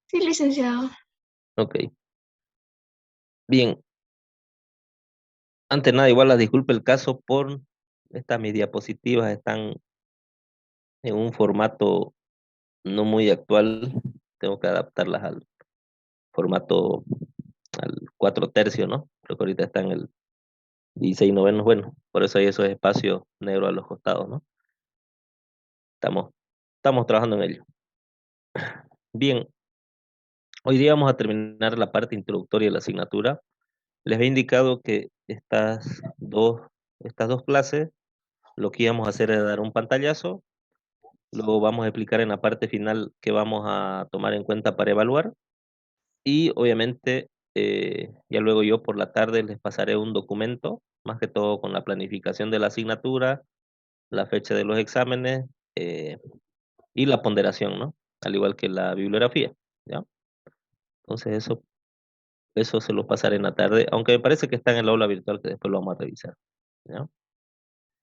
Sí, licenciado. Ok. Bien, antes nada, igual las disculpe el caso por estas mis diapositivas están en un formato no muy actual. Tengo que adaptarlas al formato, al 4/3, ¿no? Creo que ahorita está en el 16/9, bueno, por eso hay esos espacios negros a los costados, ¿no? Estamos, estamos trabajando en ello. Bien, hoy día vamos a terminar la parte introductoria de la asignatura. Les he indicado que estas dos clases, lo que íbamos a hacer es dar un pantallazo, luego vamos a explicar en la parte final qué vamos a tomar en cuenta para evaluar y obviamente ya luego yo por la tarde les pasaré un documento, más que todo con la planificación de la asignatura, la fecha de los exámenes eh, y la ponderación, ¿no? Al igual que la bibliografía, ¿ya? Entonces eso se lo pasaré en la tarde, aunque me parece que está en el aula virtual que después lo vamos a revisar, ¿ya?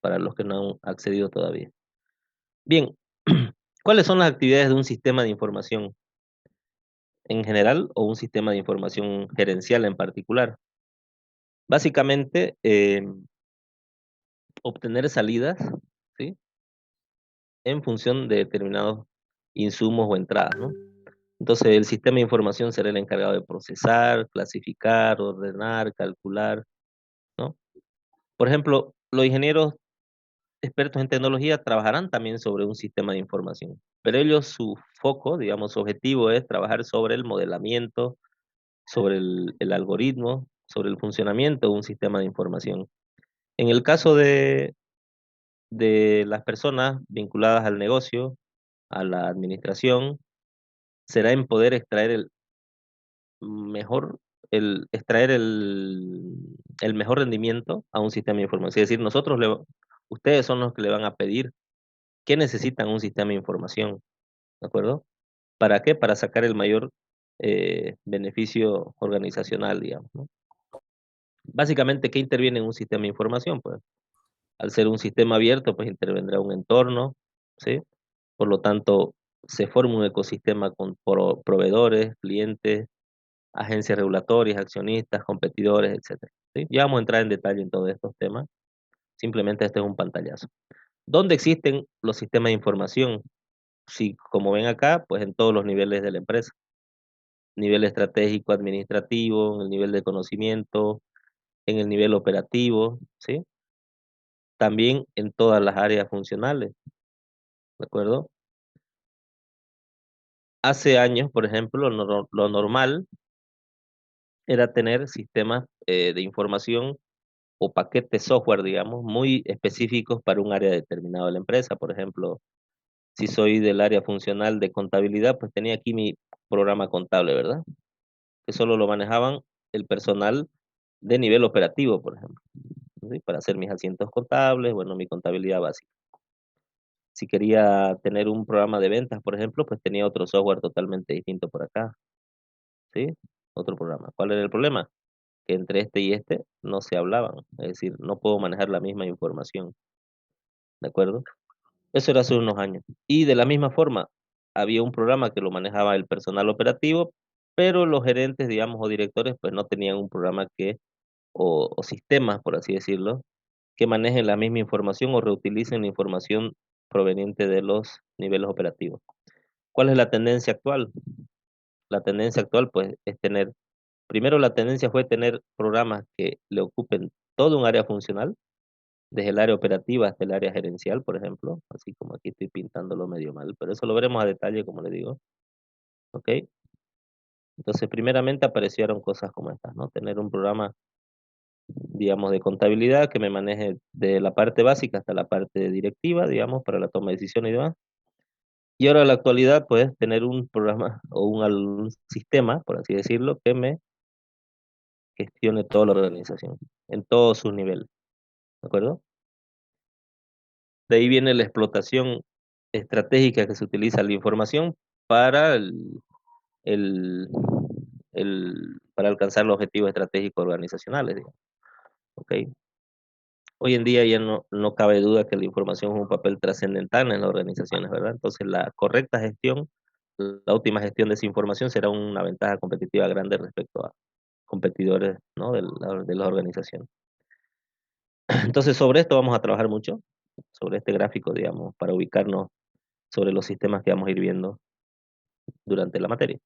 Para los que no han accedido todavía. Bien, ¿cuáles son las actividades de un sistema de información en general o un sistema de información gerencial en particular? Básicamente, obtener salidas, ¿sí? En función de determinados insumos o entradas, ¿no? Entonces, el sistema de información será el encargado de procesar, clasificar, ordenar, calcular, ¿no? Por ejemplo, los ingenieros expertos en tecnología trabajarán también sobre un sistema de información, pero ellos su foco, digamos, su objetivo es trabajar sobre el modelamiento, sobre el algoritmo, sobre el funcionamiento de un sistema de información. En el caso de las personas vinculadas al negocio, a la administración, será en poder extraer mejor, extraer el mejor rendimiento a un sistema de información. Es decir, ustedes son los que le van a pedir qué necesitan un sistema de información, ¿de acuerdo? ¿Para qué? Para sacar el mayor beneficio organizacional, digamos, ¿no? Básicamente, ¿qué interviene en un sistema de información? Pues al ser un sistema abierto, pues intervendrá un entorno, ¿sí? Por lo tanto, se forma un ecosistema con proveedores, clientes, agencias regulatorias, accionistas, competidores, etcétera, ¿sí? Ya vamos a entrar en detalle en todos estos temas. Simplemente este es un pantallazo. ¿Dónde existen los sistemas de información? Sí, como ven acá, pues en todos los niveles de la empresa. Nivel estratégico, administrativo, en el nivel de conocimiento, en el nivel operativo, ¿sí? También en todas las áreas funcionales, ¿de acuerdo? Hace años, por ejemplo, lo normal era tener sistemas de información o paquetes software, digamos, muy específicos para un área determinada de la empresa. Por ejemplo, si soy del área funcional de contabilidad, pues tenía aquí mi programa contable, ¿verdad? Que solo lo manejaban el personal de nivel operativo, por ejemplo, ¿sí? Para hacer mis asientos contables, bueno, mi contabilidad básica. Si quería tener un programa de ventas, por ejemplo, pues tenía otro software totalmente distinto por acá, ¿sí? Otro programa. ¿Cuál era el problema? Que entre este y este no se hablaban, es decir, no puedo manejar la misma información, ¿de acuerdo? Eso era hace unos años. Y de la misma forma, había un programa que lo manejaba el personal operativo, pero los gerentes, digamos, o directores, pues no tenían un programa o sistemas, por así decirlo, que manejen la misma información o reutilicen la información proveniente de los niveles operativos. ¿Cuál es la tendencia actual? La tendencia actual, pues, primero la tendencia fue tener programas que le ocupen todo un área funcional, desde el área operativa hasta el área gerencial, por ejemplo, así como aquí estoy pintándolo medio mal, pero eso lo veremos a detalle, como le digo, ¿ok? Entonces, primeramente aparecieron cosas como estas, ¿no? Tener un programa, digamos, de contabilidad que me maneje de la parte básica hasta la parte directiva, digamos, para la toma de decisiones y demás. Y ahora en la actualidad, pues, tener un programa o un sistema, por así decirlo, que me gestione toda la organización, en todos sus niveles, ¿de acuerdo? De ahí viene la explotación estratégica que se utiliza la información para el para alcanzar los objetivos estratégicos organizacionales, digamos, ¿ok? Hoy en día ya no cabe duda que la información es un papel trascendental en las organizaciones, ¿verdad? Entonces, la correcta gestión, la óptima gestión de esa información será una ventaja competitiva grande respecto a competidores, ¿no? De las organizaciones. Entonces, sobre esto vamos a trabajar mucho, sobre este gráfico, digamos, para ubicarnos sobre los sistemas que vamos a ir viendo durante la materia.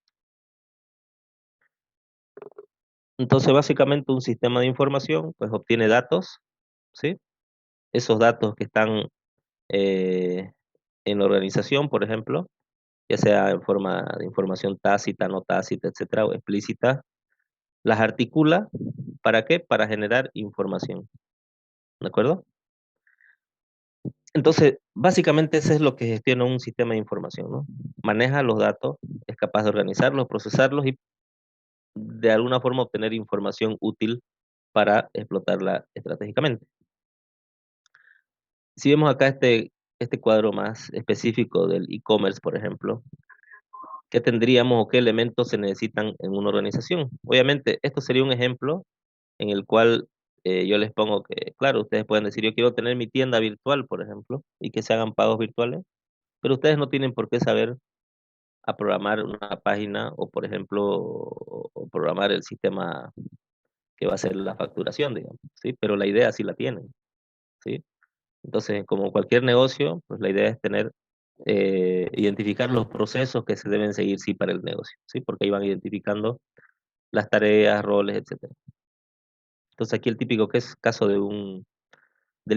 Entonces, básicamente, un sistema de información, pues, obtiene datos, ¿sí? Esos datos que están eh, en la organización, por ejemplo, ya sea en forma de información tácita, no tácita, etcétera, o explícita, las articula, ¿para qué? Para generar información, ¿de acuerdo? Entonces, básicamente eso es lo que gestiona un sistema de información, ¿no? Maneja los datos, es capaz de organizarlos, procesarlos y de alguna forma obtener información útil para explotarla estratégicamente. Si vemos acá este cuadro más específico del e-commerce, por ejemplo, ¿qué tendríamos o qué elementos se necesitan en una organización? Obviamente, esto sería un ejemplo en el cual yo les pongo que, claro, ustedes pueden decir, yo quiero tener mi tienda virtual, por ejemplo, y que se hagan pagos virtuales, pero ustedes no tienen por qué saber a programar una página o, por ejemplo, o programar el sistema que va a hacer la facturación, digamos, ¿sí? Pero la idea sí la tienen, ¿sí? Entonces, como cualquier negocio, pues la idea es tener, identificar los procesos que se deben seguir, sí, para el negocio, ¿sí? Porque ahí van identificando las tareas, roles, etcétera. Entonces, aquí el típico que es caso del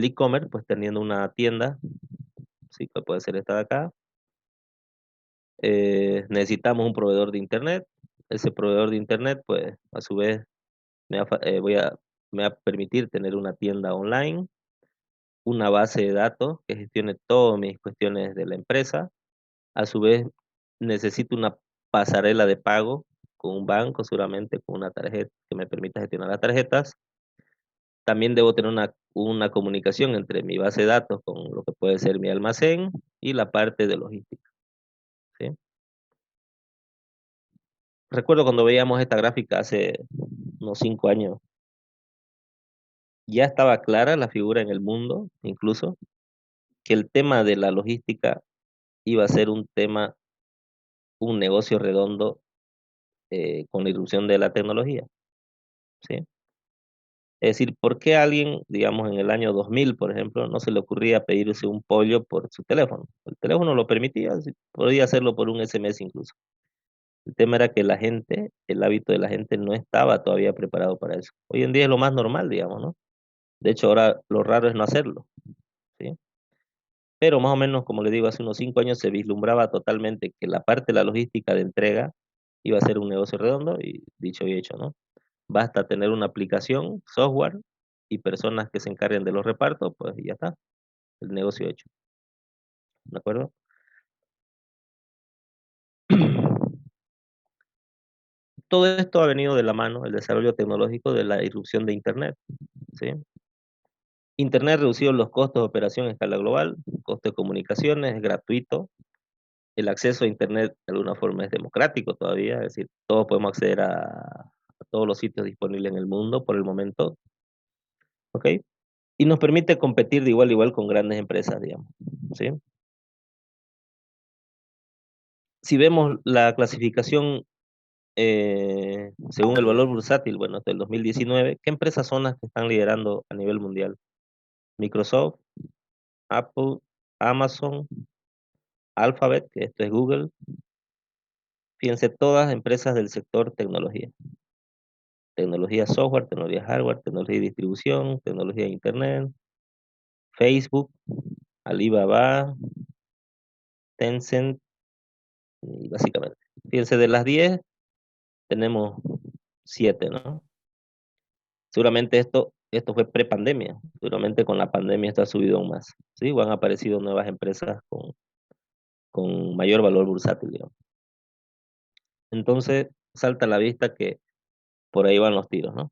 e-commerce, pues teniendo una tienda, sí, que puede ser esta de acá, necesitamos un proveedor de internet. Ese proveedor de internet, pues, a su vez, me va, a fa- voy a, me va a permitir tener una tienda online, una base de datos que gestione todas mis cuestiones de la empresa. A su vez, necesito una pasarela de pago con un banco, seguramente con una tarjeta que me permita gestionar las tarjetas. También debo tener una comunicación entre mi base de datos con lo que puede ser mi almacén y la parte de logística, ¿sí? Recuerdo cuando veíamos esta gráfica hace unos 5 años, ya estaba clara la figura en el mundo, incluso, que el tema de la logística iba a ser un tema, un negocio redondo con la irrupción de la tecnología, ¿sí? Es decir, ¿por qué a alguien, digamos, en el año 2000, por ejemplo, no se le ocurría pedirse un pollo por su teléfono? El teléfono lo permitía, sí, podía hacerlo por un SMS incluso. El tema era que la gente, el hábito de la gente no estaba todavía preparado para eso. Hoy en día es lo más normal, digamos, ¿no? De hecho, ahora lo raro es no hacerlo, ¿sí? Pero más o menos, como le digo, hace unos 5 años se vislumbraba totalmente que la parte de la logística de entrega iba a ser un negocio redondo y dicho y hecho, ¿no? Basta tener una aplicación, software y personas que se encarguen de los repartos, pues y ya está, el negocio hecho, ¿de acuerdo? Todo esto ha venido de la mano, el desarrollo tecnológico de la irrupción de Internet, ¿sí? Internet ha reducido los costos de operación a escala global, costo de comunicaciones, es gratuito, el acceso a Internet de alguna forma es democrático todavía, es decir, todos podemos acceder a todos los sitios disponibles en el mundo por el momento, ¿ok? Y nos permite competir de igual a igual con grandes empresas, digamos, ¿sí? Si vemos la clasificación según el valor bursátil, bueno, hasta el 2019, ¿qué empresas son las que están liderando a nivel mundial? Microsoft, Apple, Amazon, Alphabet, que esto es Google. Fíjense, todas empresas del sector tecnología. Tecnología software, tecnología hardware, tecnología de distribución, tecnología de internet, Facebook, Alibaba, Tencent, y básicamente. Fíjense, de las 10 tenemos 7, ¿no? Seguramente esto fue pre-pandemia. Seguramente con la pandemia esto ha subido aún más, ¿sí? O han aparecido nuevas empresas con mayor valor bursátil, digamos. Entonces, salta a la vista que por ahí van los tiros, ¿no?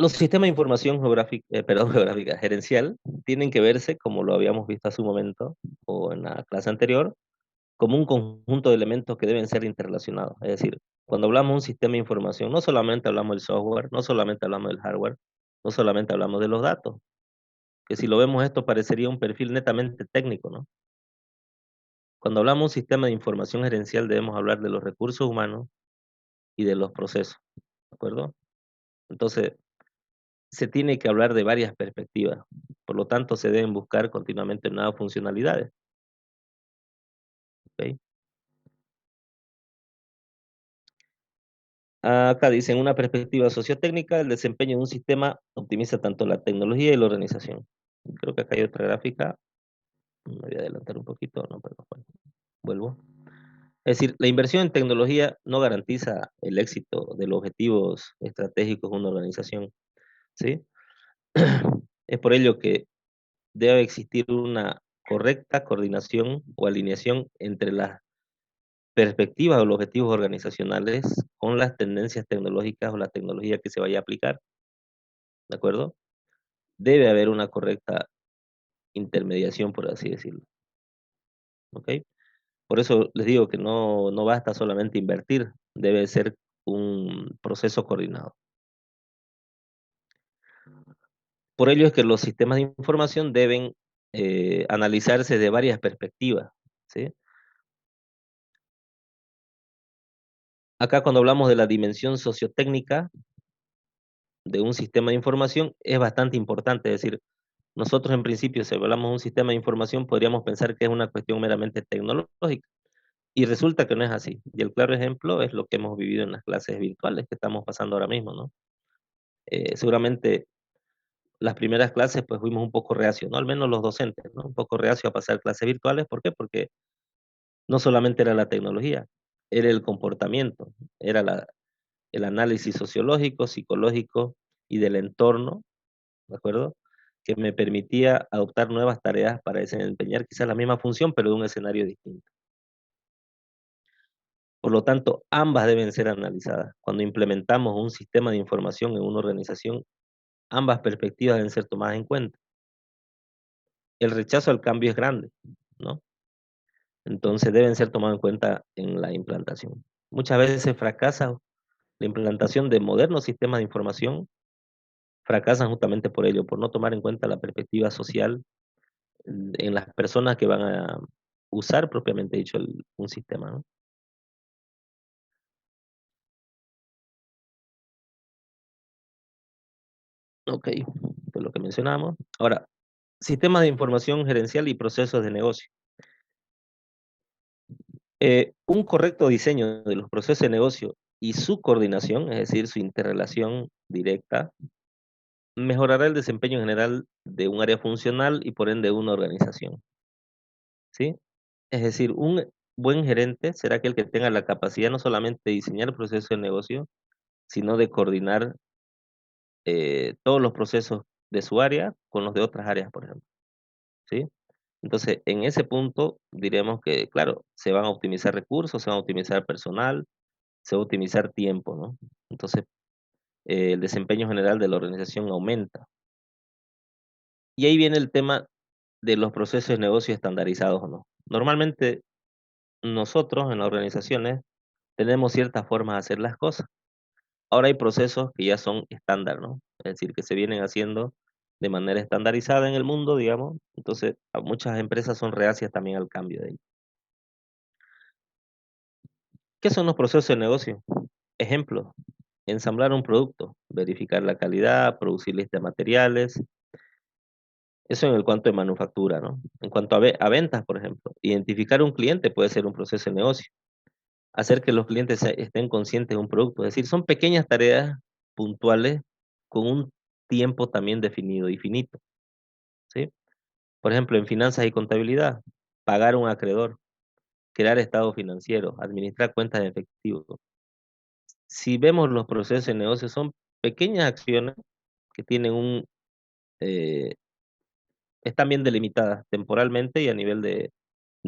Los sistemas de información geográfica, perdón, geográfica, gerencial, tienen que verse, como lo habíamos visto hace un momento, o en la clase anterior, como un conjunto de elementos que deben ser interrelacionados. Es decir, cuando hablamos de un sistema de información, no solamente hablamos del software, no solamente hablamos del hardware, no solamente hablamos de los datos, que si lo vemos esto parecería un perfil netamente técnico, ¿no? Cuando hablamos de un sistema de información gerencial debemos hablar de los recursos humanos y de los procesos, ¿de acuerdo? Entonces, se tiene que hablar de varias perspectivas, por lo tanto se deben buscar continuamente nuevas funcionalidades, ¿ok? Acá dice, en una perspectiva sociotécnica, el desempeño de un sistema optimiza tanto la tecnología y la organización. Creo que acá hay otra gráfica, me voy a adelantar un poquito, no, perdón, bueno, vuelvo. Es decir, la inversión en tecnología no garantiza el éxito de los objetivos estratégicos de una organización, ¿sí? Es por ello que debe existir una correcta coordinación o alineación entre las perspectivas o los objetivos organizacionales con las tendencias tecnológicas o la tecnología que se vaya a aplicar, ¿de acuerdo? Debe haber una correcta intermediación, por así decirlo, ¿ok? Por eso les digo que no basta solamente invertir, debe ser un proceso coordinado. Por ello es que los sistemas de información deben analizarse de varias perspectivas, ¿sí? Acá cuando hablamos de la dimensión sociotécnica de un sistema de información es bastante importante, es decir, nosotros en principio si hablamos de un sistema de información podríamos pensar que es una cuestión meramente tecnológica y resulta que no es así. Y el claro ejemplo es lo que hemos vivido en las clases virtuales que estamos pasando ahora mismo, ¿no? Seguramente las primeras clases pues fuimos un poco reacios, ¿no? Al menos los docentes, ¿no? Un poco reacios a pasar clases virtuales, ¿por qué? Porque no solamente era la tecnología, era el comportamiento, era el análisis sociológico, psicológico y del entorno, ¿de acuerdo? Que me permitía adoptar nuevas tareas para desempeñar quizás la misma función, pero de un escenario distinto. Por lo tanto, ambas deben ser analizadas. Cuando implementamos un sistema de información en una organización, ambas perspectivas deben ser tomadas en cuenta. El rechazo al cambio es grande, ¿no? Entonces deben ser tomados en cuenta en la implantación. Muchas veces fracasa la implantación de modernos sistemas de información, fracasan justamente por ello, por no tomar en cuenta la perspectiva social en las personas que van a usar propiamente dicho un sistema, ¿no? Ok, de lo que mencionamos. Ahora, sistemas de información gerencial y procesos de negocio. Un correcto diseño de los procesos de negocio y su coordinación, es decir, su interrelación directa, mejorará el desempeño general de un área funcional y por ende de una organización, ¿sí? Es decir, un buen gerente será aquel que tenga la capacidad no solamente de diseñar el proceso de negocio, sino de coordinar todos los procesos de su área con los de otras áreas, por ejemplo, ¿sí? Entonces, en ese punto diremos que, claro, se van a optimizar recursos, se van a optimizar personal, se va a optimizar tiempo, ¿no? Entonces, el desempeño general de la organización aumenta. Y ahí viene el tema de los procesos de negocio estandarizados o no. Normalmente, nosotros en las organizaciones tenemos ciertas formas de hacer las cosas. Ahora hay procesos que ya son estándar, ¿no? Es decir, que se vienen haciendo de manera estandarizada en el mundo, digamos. Entonces, a muchas empresas son reacias también al cambio de ello. ¿Qué son los procesos de negocio? Ejemplo, ensamblar un producto, verificar la calidad, producir listas de materiales. Eso en el cuanto de manufactura, ¿no? En cuanto a ventas, por ejemplo, identificar un cliente puede ser un proceso de negocio. Hacer que los clientes estén conscientes de un producto. Es decir, son pequeñas tareas puntuales con un tiempo también definido y finito, ¿sí? Por ejemplo, en finanzas y contabilidad, pagar un acreedor, crear estado financiero, administrar cuentas de efectivo. Si vemos los procesos de negocio, son pequeñas acciones que tienen eh, están bien delimitadas temporalmente y a nivel de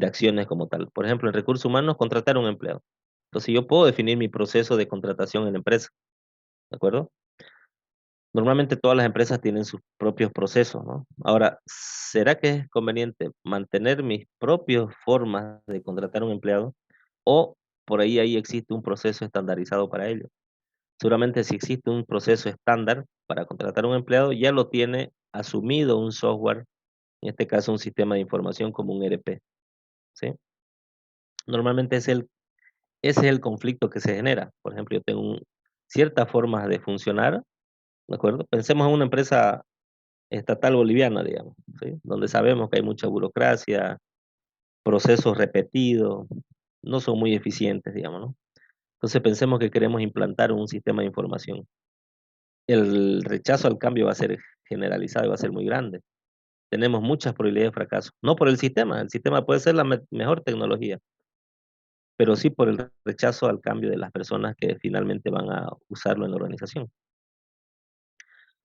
acciones como tal. Por ejemplo, en recursos humanos, contratar un empleado. Entonces, yo puedo definir mi proceso de contratación en la empresa, ¿de acuerdo? Normalmente todas las empresas tienen sus propios procesos, ¿no? Ahora, ¿será que es conveniente mantener mis propias formas de contratar a un empleado o por ahí existe un proceso estandarizado para ello? Seguramente si existe un proceso estándar para contratar a un empleado, ya lo tiene asumido un software, en este caso un sistema de información como un ERP, ¿sí? Normalmente ese es el conflicto que se genera. Por ejemplo, yo tengo ciertas formas de funcionar, ¿de acuerdo? Pensemos en una empresa estatal boliviana, digamos, ¿sí? Donde sabemos que hay mucha burocracia, procesos repetidos, no son muy eficientes, digamos, ¿no? Entonces pensemos que queremos implantar un sistema de información. El rechazo al cambio va a ser generalizado y va a ser muy grande. Tenemos muchas probabilidades de fracaso. No por el sistema puede ser la mejor tecnología, pero sí por el rechazo al cambio de las personas que finalmente van a usarlo en la organización.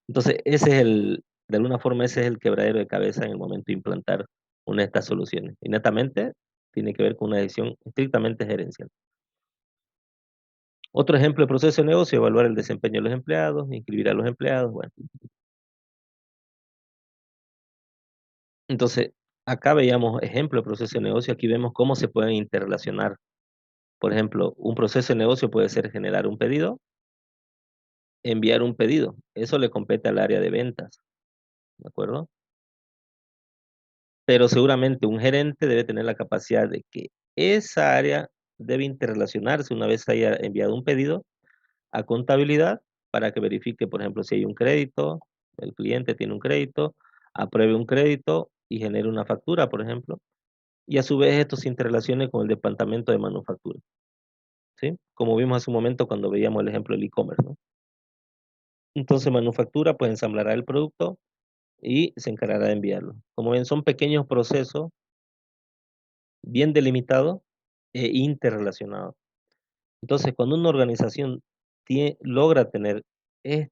Entonces, de alguna forma, ese es el quebradero de cabeza en el momento de implantar una de estas soluciones. Y netamente tiene que ver con una decisión estrictamente gerencial. Otro ejemplo de proceso de negocio, evaluar el desempeño de los empleados, inscribir a los empleados, bueno. Entonces, acá veíamos ejemplo de proceso de negocio, aquí vemos cómo se pueden interrelacionar. Por ejemplo, un proceso de negocio puede ser generar un pedido, enviar un pedido. Eso le compete al área de ventas, ¿de acuerdo? Pero seguramente un gerente debe tener la capacidad de que esa área debe interrelacionarse una vez haya enviado un pedido a contabilidad para que verifique, por ejemplo, si hay un crédito, el cliente tiene un crédito, apruebe un crédito y genere una factura, por ejemplo, y a su vez esto se interrelacione con el departamento de manufactura, ¿sí? Como vimos hace un momento cuando veíamos el ejemplo del e-commerce, ¿no? Entonces manufactura pues ensamblará el producto y se encargará de enviarlo. Como ven, son pequeños procesos bien delimitados e interrelacionados. Entonces, cuando una organización logra tener este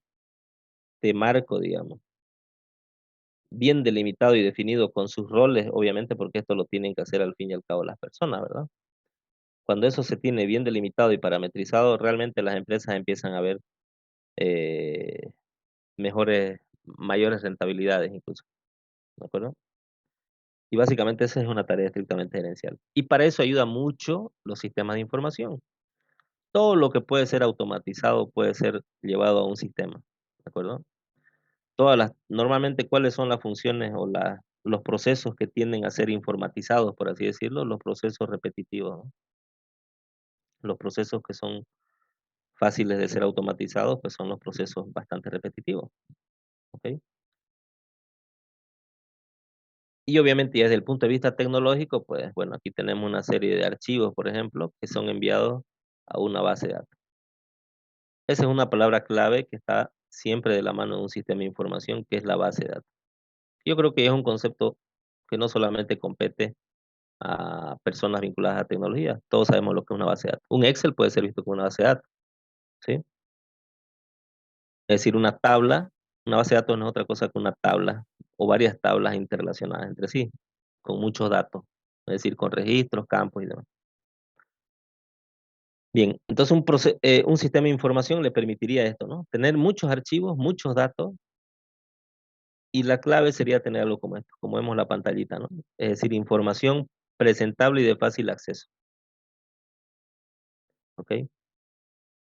marco, digamos, bien delimitado y definido con sus roles, obviamente, porque esto lo tienen que hacer al fin y al cabo las personas, ¿verdad? Cuando eso se tiene bien delimitado y parametrizado, realmente las empresas empiezan a ver eh, mayores rentabilidades incluso, ¿de acuerdo? Y básicamente esa es una tarea estrictamente gerencial. Y para eso ayuda mucho los sistemas de información. Todo lo que puede ser automatizado puede ser llevado a un sistema, ¿de acuerdo? Normalmente, ¿cuáles son las funciones o los procesos que tienden a ser informatizados, por así decirlo? Los procesos repetitivos, ¿no? Los procesos que son fáciles de ser automatizados, pues son los procesos bastante repetitivos, ¿ok? Y obviamente, ya desde el punto de vista tecnológico, pues bueno, aquí tenemos una serie de archivos, por ejemplo, que son enviados a una base de datos. Esa es una palabra clave que está siempre de la mano de un sistema de información, que es la base de datos. Yo creo que es un concepto que no solamente compete a personas vinculadas a tecnología. Todos sabemos lo que es una base de datos. Un Excel puede ser visto como una base de datos, ¿sí? Es decir, una base de datos no es otra cosa que una tabla o varias tablas interrelacionadas entre sí, con muchos datos, es decir, con registros, campos y demás. Bien, entonces un sistema de información le permitiría esto, ¿no? Tener muchos archivos, muchos datos, y la clave sería tener algo como esto, como vemos la pantallita, ¿no? Es decir, información presentable y de fácil acceso, ¿ok?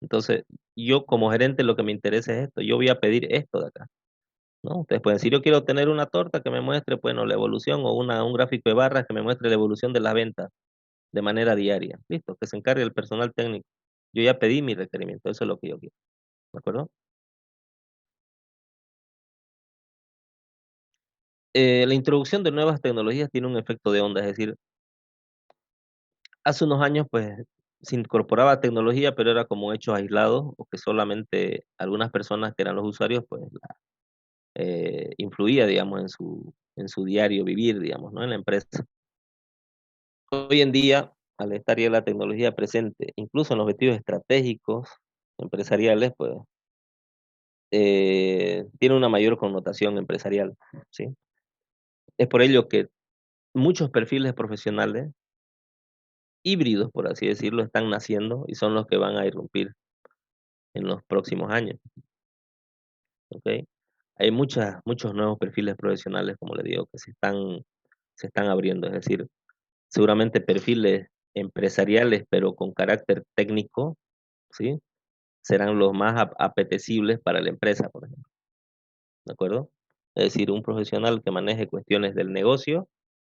Entonces, yo como gerente lo que me interesa es esto, yo voy a pedir esto de acá, ¿no? Ustedes pueden decir, yo quiero tener una torta que me muestre, bueno, la evolución o un gráfico de barras que me muestre la evolución de las ventas de manera diaria. Listo, que se encargue el personal técnico. Yo ya pedí mi requerimiento, eso es lo que yo quiero, ¿de acuerdo? La introducción de nuevas tecnologías tiene un efecto de onda, es decir, hace unos años, pues, se incorporaba tecnología, pero era como hechos aislados o que solamente algunas personas que eran los usuarios, pues, influía, digamos, en su diario vivir, digamos, ¿no? En la empresa. Hoy en día, al estar ya la tecnología presente, incluso en los objetivos estratégicos empresariales, pues, tiene una mayor connotación empresarial, ¿sí? Es por ello que muchos perfiles profesionales híbridos, por así decirlo, están naciendo y son los que van a irrumpir en los próximos años. ¿ok? Hay muchos nuevos perfiles profesionales, como le digo, que se están abriendo, es decir, seguramente perfiles empresariales, pero con carácter técnico, ¿sí? Serán los más apetecibles para la empresa, por ejemplo, ¿de acuerdo? Es decir, un profesional que maneje cuestiones del negocio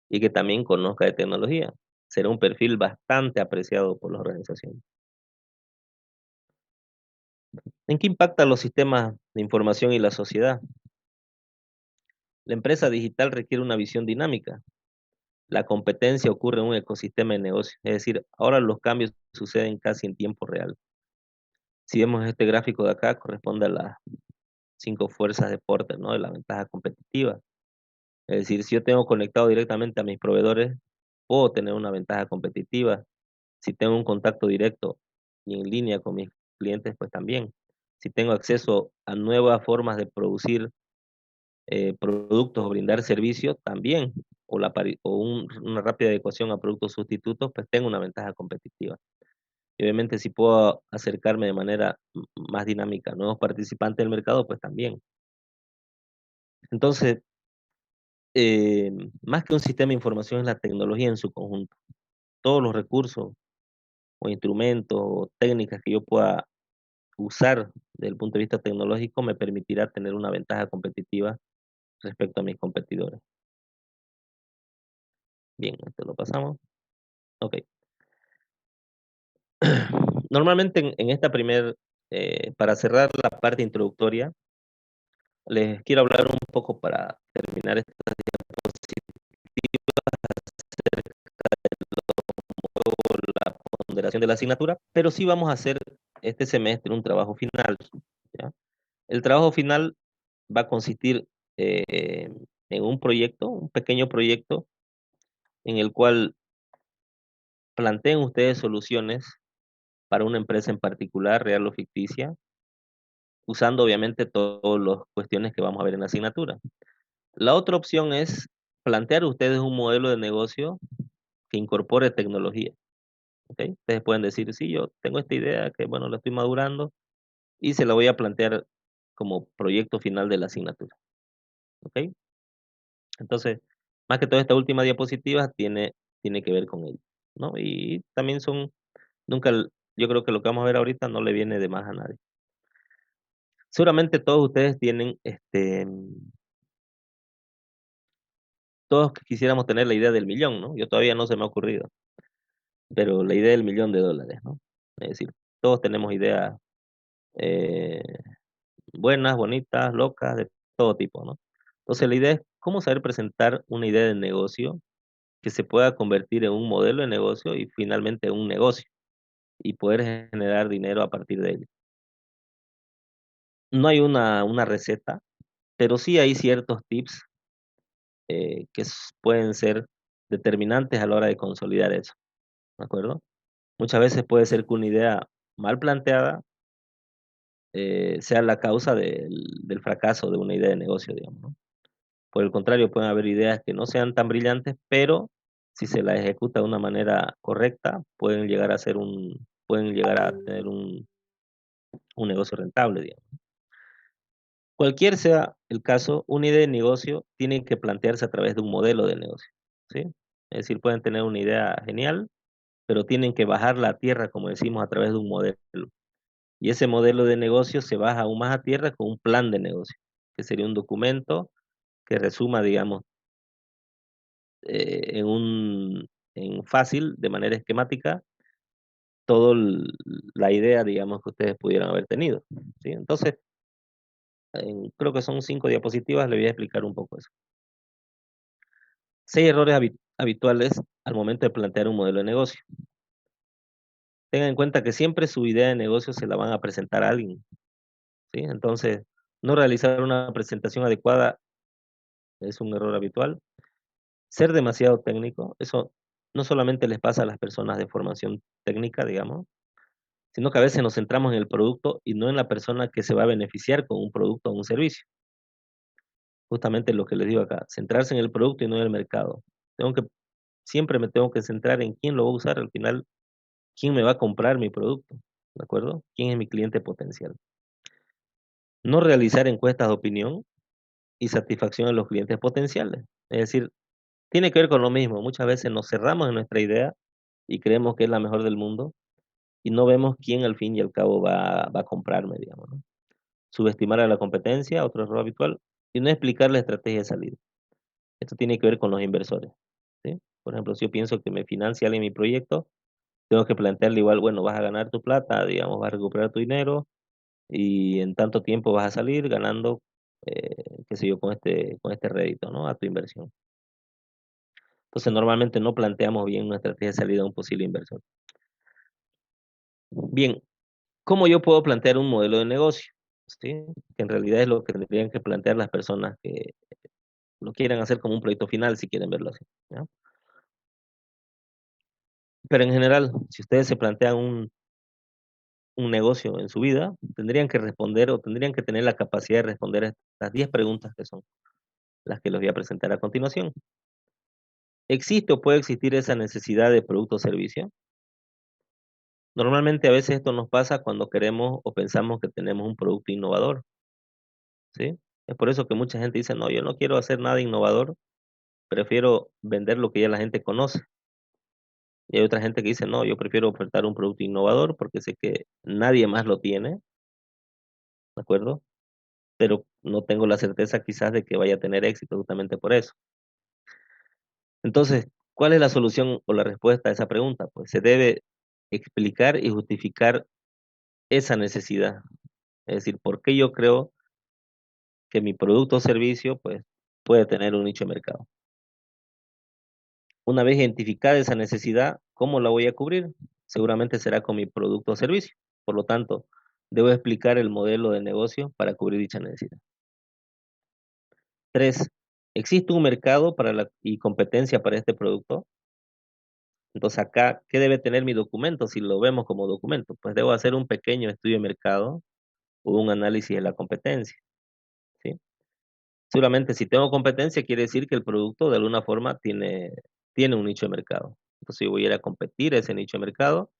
y que también conozca de tecnología. Será un perfil bastante apreciado por las organizaciones. ¿En qué impactan los sistemas de información y la sociedad? La empresa digital requiere una visión dinámica. La competencia ocurre en un ecosistema de negocio, es decir, ahora los cambios suceden casi en tiempo real. Si vemos este gráfico de acá, corresponde a las 5 fuerzas de Porter, ¿no? De la ventaja competitiva. Es decir, si yo tengo conectado directamente a mis proveedores, puedo tener una ventaja competitiva. Si tengo un contacto directo y en línea con mis clientes, pues también. Si tengo acceso a nuevas formas de producir productos o brindar servicios, también. Una rápida adecuación a productos sustitutos, pues tengo una ventaja competitiva. Y obviamente si puedo acercarme de manera más dinámica a nuevos participantes del mercado, pues también. Entonces, eh, más que un sistema de información es la tecnología en su conjunto. Todos los recursos o instrumentos o técnicas que yo pueda usar desde el punto de vista tecnológico me permitirá tener una ventaja competitiva respecto a mis competidores. Bien, esto lo pasamos. Ok. Normalmente en esta para cerrar la parte introductoria, les quiero hablar un poco para terminar esta diapositiva acerca de la ponderación de la asignatura, pero sí vamos a hacer este semestre un trabajo final, ¿ya? El trabajo final va a consistir en un proyecto, un pequeño proyecto, en el cual planteen ustedes soluciones para una empresa en particular, real o ficticia, usando obviamente todas las cuestiones que vamos a ver en la asignatura. La otra opción es plantear ustedes un modelo de negocio que incorpore tecnología, ¿ok? Ustedes pueden decir, sí, yo tengo esta idea que, bueno, la estoy madurando y se la voy a plantear como proyecto final de la asignatura, ¿ok? Entonces, más que toda esta última diapositiva tiene que ver con ello, ¿no? Y también nunca, yo creo que lo que vamos a ver ahorita no le viene de más a nadie. Seguramente todos ustedes tienen, todos quisiéramos tener la idea del millón, ¿no? Yo todavía no se me ha ocurrido, pero la idea del millón de dólares, ¿no? Es decir, todos tenemos ideas eh, buenas, bonitas, locas, de todo tipo, ¿no? Entonces la idea es cómo saber presentar una idea de negocio que se pueda convertir en un modelo de negocio y finalmente en un negocio y poder generar dinero a partir de ello. No hay una receta, pero sí hay ciertos tips pueden ser determinantes a la hora de consolidar eso, ¿de acuerdo? Muchas veces puede ser que una idea mal planteada sea la causa del fracaso de una idea de negocio, digamos, ¿no? Por el contrario, pueden haber ideas que no sean tan brillantes, pero si se la ejecuta de una manera correcta, pueden llegar a tener un negocio rentable, digamos. Cualquier sea el caso, una idea de negocio tiene que plantearse a través de un modelo de negocio, ¿sí? Es decir, pueden tener una idea genial, pero tienen que bajarla a tierra, como decimos, a través de un modelo. Y ese modelo de negocio se baja aún más a tierra con un plan de negocio, que sería un documento que resuma, digamos, en fácil, de manera esquemática, toda la idea, digamos, que ustedes pudieran haber tenido, ¿sí? Entonces, creo que son 5 diapositivas, le voy a explicar un poco eso. 6 errores habituales al momento de plantear un modelo de negocio. Tengan en cuenta que siempre su idea de negocio se la van a presentar a alguien, ¿sí? Entonces, no realizar una presentación adecuada es un error habitual. Ser demasiado técnico, eso no solamente les pasa a las personas de formación técnica, digamos, sino que a veces nos centramos en el producto y no en la persona que se va a beneficiar con un producto o un servicio. Justamente lo que les digo acá, centrarse en el producto y no en el mercado. Tengo que, siempre me tengo que centrar en quién lo va a usar al final, quién me va a comprar mi producto, ¿de acuerdo? ¿Quién es mi cliente potencial? No realizar encuestas de opinión y satisfacción de los clientes potenciales. Es decir, tiene que ver con lo mismo. Muchas veces nos cerramos en nuestra idea y creemos que es la mejor del mundo y no vemos quién al fin y al cabo va a comprarme, digamos, ¿no? Subestimar a la competencia, otro error habitual, y no explicar la estrategia de salida. Esto tiene que ver con los inversores, ¿sí? Por ejemplo, si yo pienso que me financia alguien mi proyecto, tengo que plantearle igual, bueno, vas a ganar tu plata, digamos, vas a recuperar tu dinero y en tanto tiempo vas a salir ganando, qué sé yo, con este rédito, ¿no? A tu inversión. Entonces, normalmente no planteamos bien una estrategia de salida a un posible inversor. Bien, ¿cómo yo puedo plantear un modelo de negocio? ¿Sí? Que en realidad es lo que tendrían que plantear las personas que lo quieran hacer como un proyecto final, si quieren verlo así, ¿ya? Pero en general, si ustedes se plantean un negocio en su vida, tendrían que responder o tendrían que tener la capacidad de responder a estas 10 preguntas que son las que les voy a presentar a continuación. ¿Existe o puede existir esa necesidad de producto o servicio? Normalmente a veces esto nos pasa cuando queremos o pensamos que tenemos un producto innovador, ¿sí? Es por eso que mucha gente dice, no, yo no quiero hacer nada innovador, prefiero vender lo que ya la gente conoce. Y hay otra gente que dice, no, yo prefiero ofertar un producto innovador porque sé que nadie más lo tiene, ¿de acuerdo? Pero no tengo la certeza quizás de que vaya a tener éxito justamente por eso. Entonces, ¿cuál es la solución o la respuesta a esa pregunta? Pues se debe explicar y justificar esa necesidad. Es decir, ¿por qué yo creo que mi producto o servicio pues, puede tener un nicho de mercado? Una vez identificada esa necesidad, ¿cómo la voy a cubrir? Seguramente será con mi producto o servicio. Por lo tanto, debo explicar el modelo de negocio para cubrir dicha necesidad. 3. ¿Existe un mercado y competencia para este producto? Entonces acá, ¿qué debe tener mi documento si lo vemos como documento? Pues debo hacer un pequeño estudio de mercado o un análisis de la competencia, ¿sí? Seguramente si tengo competencia quiere decir que el producto de alguna forma tiene un nicho de mercado. Entonces yo voy a ir a competir a ese nicho de mercado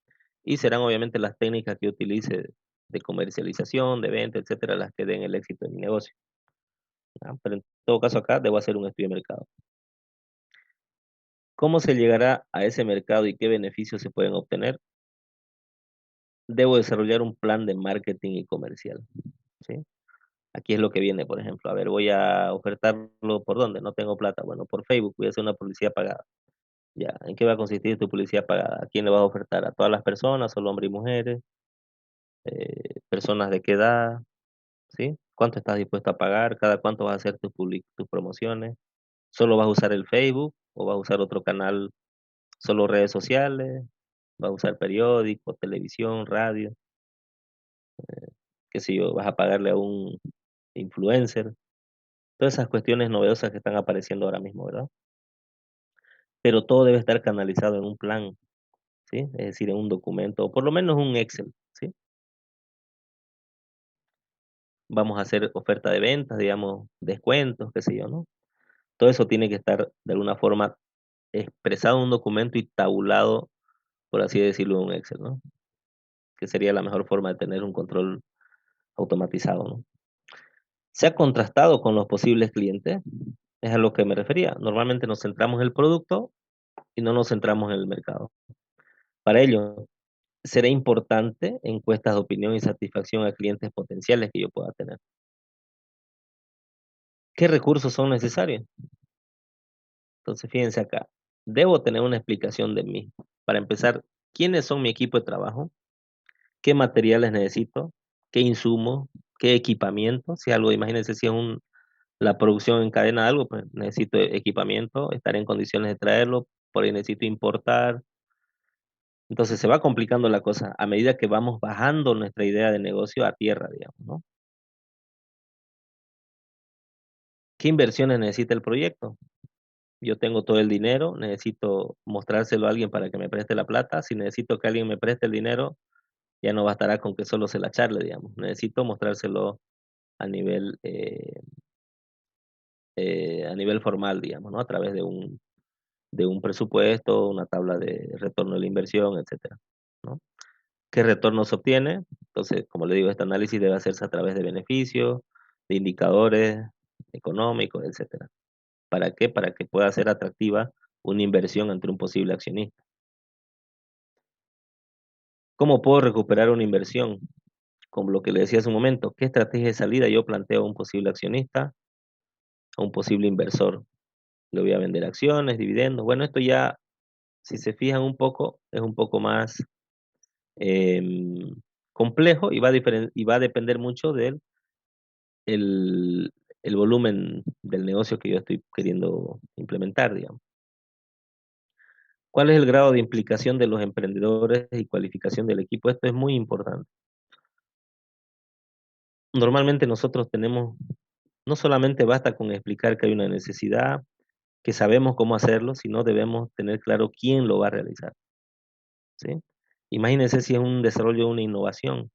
y serán obviamente las técnicas que yo utilice de comercialización, de venta, etcétera, las que den el éxito de mi negocio, ¿ya? Pero en todo caso acá debo hacer un estudio de mercado. ¿Cómo se llegará a ese mercado y qué beneficios se pueden obtener? Debo desarrollar un plan de marketing y comercial, ¿sí? Aquí es lo que viene, por ejemplo, a ver, voy a ofertarlo, ¿por dónde? No tengo plata, bueno, por Facebook, voy a hacer una publicidad pagada. Ya, ¿en qué va a consistir tu publicidad pagada? ¿A quién le vas a ofertar? ¿A todas las personas, solo hombres y mujeres? ¿Personas de qué edad? ¿Sí? ¿Cuánto estás dispuesto a pagar? ¿Cada cuánto vas a hacer tus promociones? ¿Solo vas a usar el Facebook o vas a usar otro canal, solo redes sociales? ¿Vas a usar periódico, televisión, radio? ¿Qué sé yo? ¿Vas a pagarle a un influencer? Todas esas cuestiones novedosas que están apareciendo ahora mismo, ¿verdad? Pero todo debe estar canalizado en un plan, ¿sí? Es decir, en un documento, o por lo menos un Excel, ¿sí? Vamos a hacer oferta de ventas, digamos, descuentos, qué sé yo, ¿no? Todo eso tiene que estar de alguna forma expresado en un documento y tabulado, por así decirlo, en un Excel, ¿no? Que sería la mejor forma de tener un control automatizado, ¿no? ¿Se ha contrastado con los posibles clientes? Es a lo que me refería. Normalmente nos centramos en el producto y no nos centramos en el mercado. Para ello, será importante encuestas de opinión y satisfacción a clientes potenciales que yo pueda tener. ¿Qué recursos son necesarios? Entonces, fíjense acá, debo tener una explicación de mí. Para empezar, ¿quiénes son mi equipo de trabajo? ¿Qué materiales necesito? ¿Qué insumos? ¿Qué equipamiento? Si algo, imagínense si es la producción en cadena de algo, pues necesito equipamiento, estar en condiciones de traerlo, por ahí necesito importar. Entonces se va complicando la cosa a medida que vamos bajando nuestra idea de negocio a tierra, digamos, ¿no? ¿Qué inversiones necesita el proyecto? Yo tengo todo el dinero, necesito mostrárselo a alguien para que me preste la plata. Si necesito que alguien me preste el dinero, ya no bastará con que solo se la charle, digamos. Necesito mostrárselo a a nivel formal, digamos, ¿no? A través de un presupuesto, una tabla de retorno de la inversión, etcétera, ¿no? ¿Qué retorno se obtiene? Entonces, como le digo, este análisis debe hacerse a través de beneficios, de indicadores económicos, etcétera. ¿Para qué? Para que pueda ser atractiva una inversión ante un posible accionista. ¿Cómo puedo recuperar una inversión? Como lo que le decía hace un momento, ¿qué estrategia de salida yo planteo a un posible accionista, a un posible inversor? ¿Le voy a vender acciones, dividendos? Bueno, esto ya, si se fijan un poco, es un poco más em, complejo y y va a depender mucho del el, el volumen del negocio que yo estoy queriendo implementar, digamos. ¿Cuál es el grado de implicación de los emprendedores y cualificación del equipo? Esto es muy importante. Normalmente nosotros tenemos, no solamente basta con explicar que hay una necesidad, que sabemos cómo hacerlo, sino debemos tener claro quién lo va a realizar, ¿sí? Imagínense si es un desarrollo de una innovación.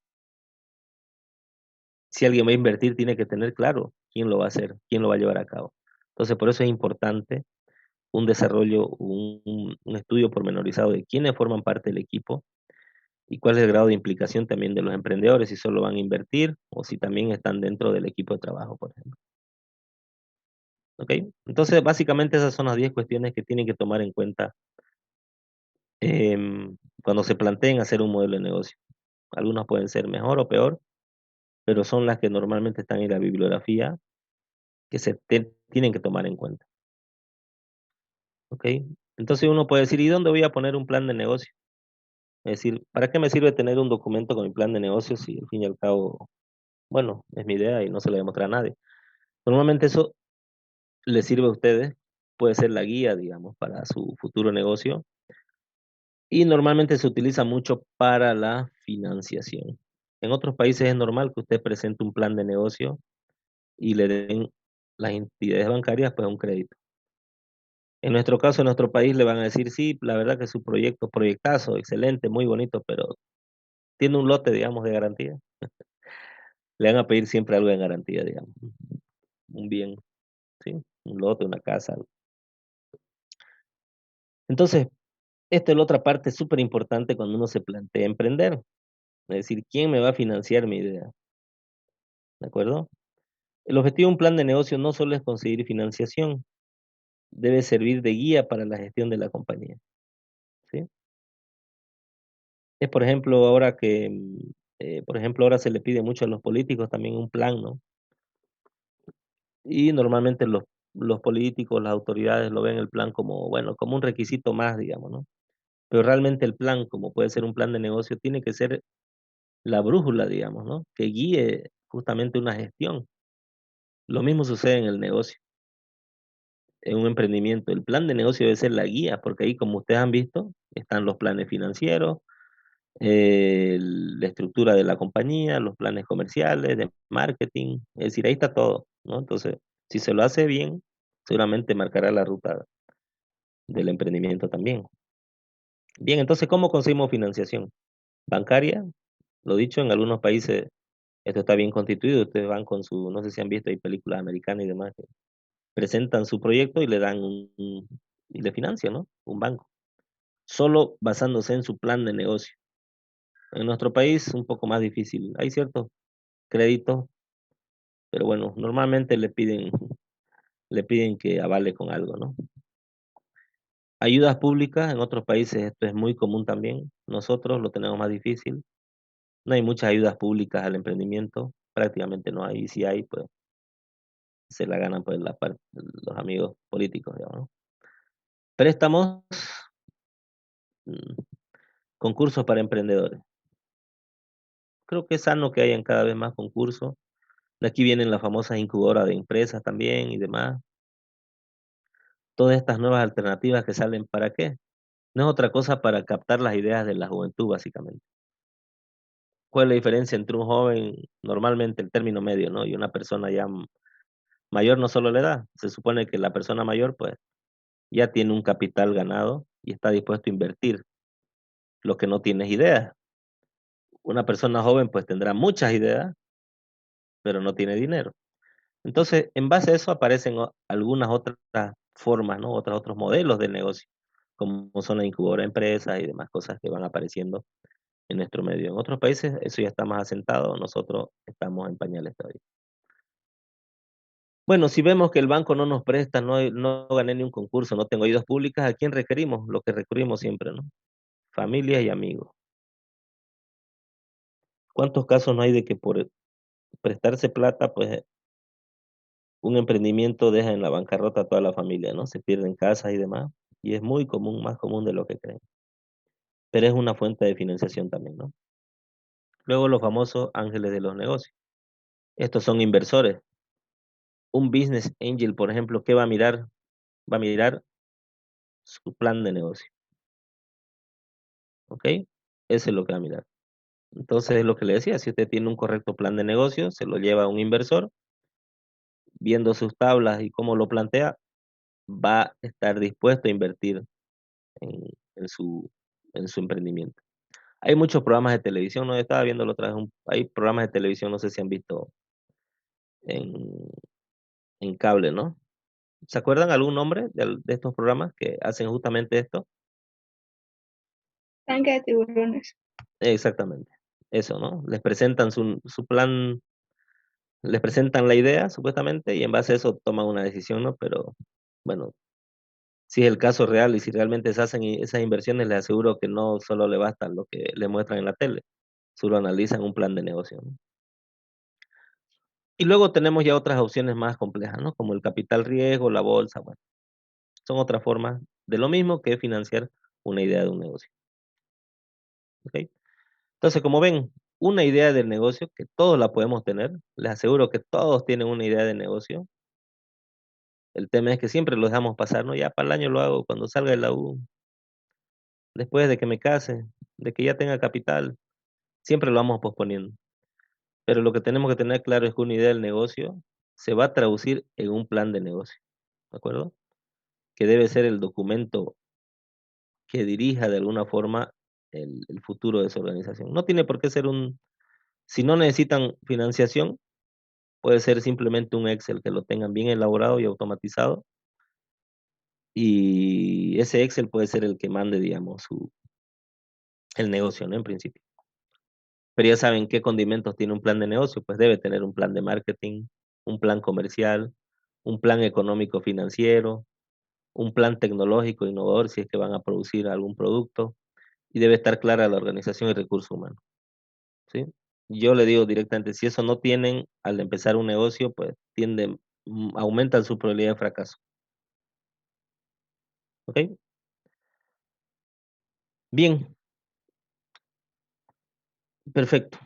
Si alguien va a invertir, tiene que tener claro quién lo va a hacer, quién lo va a llevar a cabo. Entonces, por eso es importante un desarrollo, un estudio pormenorizado de quiénes forman parte del equipo y cuál es el grado de implicación también de los emprendedores, si solo van a invertir o si también están dentro del equipo de trabajo, por ejemplo. ¿Ok? Entonces, básicamente esas son las 10 cuestiones que tienen que tomar en cuenta cuando se planteen hacer un modelo de negocio. Algunas pueden ser mejor o peor, pero son las que normalmente están en la bibliografía que tienen que tomar en cuenta. ¿Ok? Entonces uno puede decir, ¿y dónde voy a poner un plan de negocio? Es decir, ¿para qué me sirve tener un documento con mi plan de negocio si al fin y al cabo, bueno, es mi idea y no se lo voy a mostrar a nadie? Normalmente eso les sirve a ustedes, puede ser la guía, digamos, para su futuro negocio y normalmente se utiliza mucho para la financiación. En otros países es normal que usted presente un plan de negocio y le den las entidades bancarias pues un crédito. En nuestro caso, en nuestro país le van a decir, sí, la verdad que su proyecto, proyectazo, excelente, muy bonito, pero tiene un lote, digamos, de garantía. Le van a pedir siempre algo de garantía, digamos, un bien, ¿sí? Un lote, una casa. Entonces, esta es la otra parte súper importante cuando uno se plantea emprender. Es decir, ¿quién me va a financiar mi idea? ¿De acuerdo? El objetivo de un plan de negocio no solo es conseguir financiación, debe servir de guía para la gestión de la compañía, ¿sí? Es, por ejemplo, ahora que, por ejemplo, ahora se le pide mucho a los políticos también un plan, ¿no? Y normalmente los políticos, las autoridades lo ven el plan como, bueno, como un requisito más, digamos, ¿no? Pero realmente el plan, como puede ser un plan de negocio, tiene que ser la brújula, digamos, ¿no? Que guíe justamente una gestión. Lo mismo sucede en el negocio, en un emprendimiento. El plan de negocio debe ser la guía, porque ahí, como ustedes han visto, están los planes financieros, la estructura de la compañía, los planes comerciales, de marketing, es decir, ahí está todo, ¿no? Entonces, si se lo hace bien, seguramente marcará la ruta del emprendimiento también. Bien, entonces, ¿cómo conseguimos financiación? Bancaria, lo dicho, en algunos países esto está bien constituido, ustedes van con su, no sé si han visto, hay películas americanas y demás, que presentan su proyecto y le dan y le financian, ¿no? Un banco, solo basándose en su plan de negocio. En nuestro país un poco más difícil, hay ciertos créditos, pero bueno, normalmente le piden que avale con algo, ¿no? Ayudas públicas, en otros países esto es muy común también, nosotros lo tenemos más difícil. No hay muchas ayudas públicas al emprendimiento, prácticamente no hay, y si hay, pues se la ganan pues los amigos políticos, digamos, ¿no? Préstamos, mm, concursos para emprendedores. Creo que es sano que hayan cada vez más concursos. De aquí vienen las famosas incubadoras de empresas también y demás. Todas estas nuevas alternativas que salen, ¿para qué? No es otra cosa para captar las ideas de la juventud, básicamente. ¿Cuál es la diferencia entre un joven, normalmente el término medio, ¿no? Y una persona ya mayor, no solo la edad? Se supone que la persona mayor, pues, ya tiene un capital ganado y está dispuesto a invertir. Lo que no tiene es ideas. Una persona joven, pues, tendrá muchas ideas, pero no tiene dinero. Entonces, en base a eso aparecen algunas otras formas, ¿no? Otros modelos de negocio, como son la incubadora de empresas y demás cosas que van apareciendo en nuestro medio. En otros países eso ya está más asentado, nosotros estamos en pañales todavía. Bueno, si vemos que el banco no nos presta, no gané ni un concurso, no tengo ayudas públicas, ¿a quién requerimos? Lo que recurrimos siempre, ¿no? Familia y amigos. ¿Cuántos casos no hay de que por prestarse plata, pues un emprendimiento deja en la bancarrota a toda la familia, ¿no? Se pierden casas y demás, y es muy común, más común de lo que creen. Pero es una fuente de financiación también, ¿no? Luego los famosos ángeles de los negocios. Estos son inversores. Un business angel, por ejemplo, ¿qué va a mirar? Va a mirar su plan de negocio, ¿ok? Eso es lo que va a mirar. Entonces, es lo que le decía, si usted tiene un correcto plan de negocio, se lo lleva a un inversor, viendo sus tablas y cómo lo plantea, va a estar dispuesto a invertir en, en su, en su emprendimiento. Hay muchos programas de televisión, ¿no? Yo estaba viendo la otra vez, hay programas de televisión, no sé si han visto en, en cable, ¿no? ¿Se acuerdan algún nombre de estos programas que hacen justamente esto? Tanque de tiburones. Exactamente, eso, ¿no? Les presentan su plan, les presentan la idea, supuestamente, y en base a eso toman una decisión, ¿no? Pero, bueno, si es el caso real y si realmente se hacen esas inversiones, les aseguro que no solo le basta lo que le muestran en la tele, solo analizan un plan de negocio, ¿no? Y luego tenemos ya otras opciones más complejas, ¿no? Como el capital riesgo, la bolsa, bueno, son otras formas de lo mismo que financiar una idea de un negocio, ¿ok? Entonces, como ven, una idea del negocio que todos la podemos tener, les aseguro que todos tienen una idea de negocio. El tema es que siempre lo dejamos pasar, ¿no? Ya para el año lo hago, cuando salga de la U, después de que me case, de que ya tenga capital, siempre lo vamos posponiendo. Pero lo que tenemos que tener claro es que una idea del negocio se va a traducir en un plan de negocio, ¿de acuerdo? Que debe ser el documento que dirija de alguna forma el futuro de su organización. No tiene por qué ser si no necesitan financiación, puede ser simplemente un Excel que lo tengan bien elaborado y automatizado. Y ese Excel puede ser el que mande, digamos, el negocio, ¿no? En principio. Pero ya saben qué condimentos tiene un plan de negocio, pues debe tener un plan de marketing, un plan comercial, un plan económico financiero, un plan tecnológico innovador si es que van a producir algún producto, y debe estar clara la organización y recursos humanos, ¿sí? Yo le digo directamente, si eso no tienen al empezar un negocio, pues aumentan su probabilidad de fracaso, ¿ok? Bien, perfecto.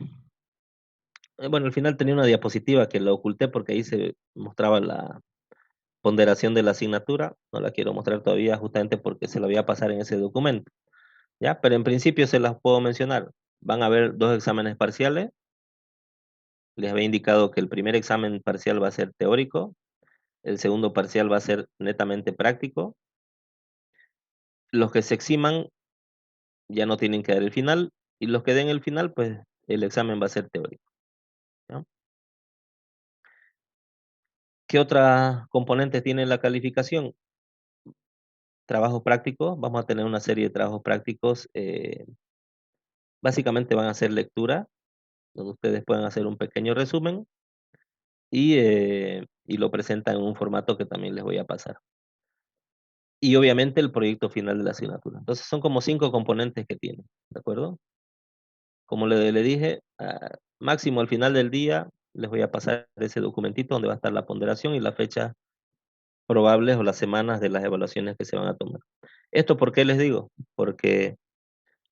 Bueno, al final tenía una diapositiva que la oculté porque ahí se mostraba la ponderación de la asignatura. No la quiero mostrar todavía justamente porque se la voy a pasar en ese documento, ¿ya? Pero en principio se las puedo mencionar. Van a haber dos exámenes parciales. Les había indicado que el primer examen parcial va a ser teórico, el segundo parcial va a ser netamente práctico. Los que se eximan ya no tienen que dar el final, y los que den el final, pues el examen va a ser teórico, ¿ya? ¿Qué otra componente tiene la calificación? Trabajo práctico, vamos a tener una serie de trabajos prácticos. Básicamente van a ser lectura, donde ustedes pueden hacer un pequeño resumen y lo presentan en un formato que también les voy a pasar. Y obviamente el proyecto final de la asignatura. Entonces son como 5 componentes que tiene, ¿de acuerdo? Como le dije, máximo al final del día les voy a pasar ese documentito donde va a estar la ponderación y la fecha probables o las semanas de las evaluaciones que se van a tomar. ¿Esto por qué les digo? Porque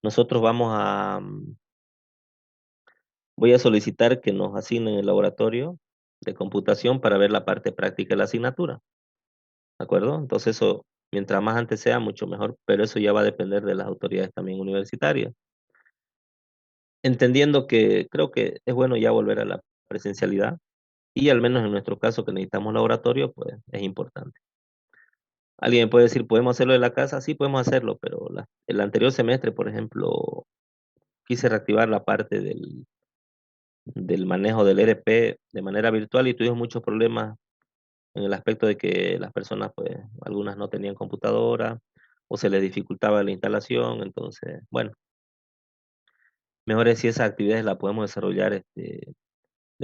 nosotros voy a solicitar que nos asignen el laboratorio de computación para ver la parte práctica de la asignatura, ¿de acuerdo? Entonces eso, mientras más antes sea, mucho mejor, pero eso ya va a depender de las autoridades también universitarias. Entendiendo que creo que es bueno ya volver a la presencialidad y al menos en nuestro caso que necesitamos laboratorio, pues es importante. Alguien puede decir, ¿podemos hacerlo de la casa? Sí, podemos hacerlo, pero el anterior semestre, por ejemplo, quise reactivar la parte del manejo del ERP de manera virtual y tuvimos muchos problemas en el aspecto de que las personas, pues, algunas no tenían computadora o se les dificultaba la instalación. Entonces, bueno, mejor es si esas actividades las podemos desarrollar de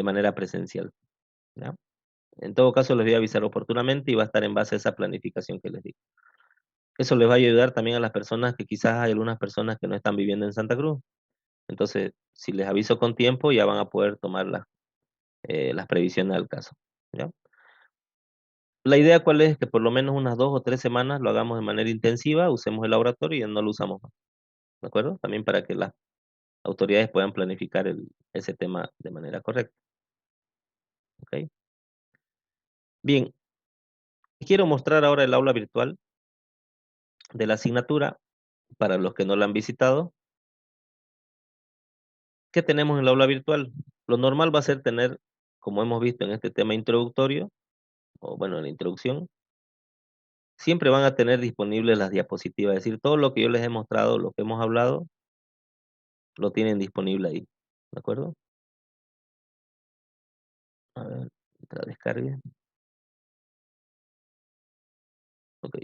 manera presencial, ¿ya? En todo caso, les voy a avisar oportunamente y va a estar en base a esa planificación que les digo. Eso les va a ayudar también a las personas que quizás hay algunas personas que no están viviendo en Santa Cruz. Entonces, si les aviso con tiempo, ya van a poder tomar las previsiones del caso, ¿ya? La idea cuál es que por lo menos unas 2 o 3 semanas lo hagamos de manera intensiva, usemos el laboratorio y no lo usamos más, ¿de acuerdo? También para que las autoridades puedan planificar ese tema de manera correcta, ¿ok? Bien, quiero mostrar ahora el aula virtual de la asignatura para los que no la han visitado. ¿Qué tenemos en la aula virtual? Lo normal va a ser tener, como hemos visto en este tema introductorio, o bueno, en la introducción, siempre van a tener disponibles las diapositivas, es decir, todo lo que yo les he mostrado, lo que hemos hablado, lo tienen disponible ahí, ¿de acuerdo? A ver, que la descargue. Ok.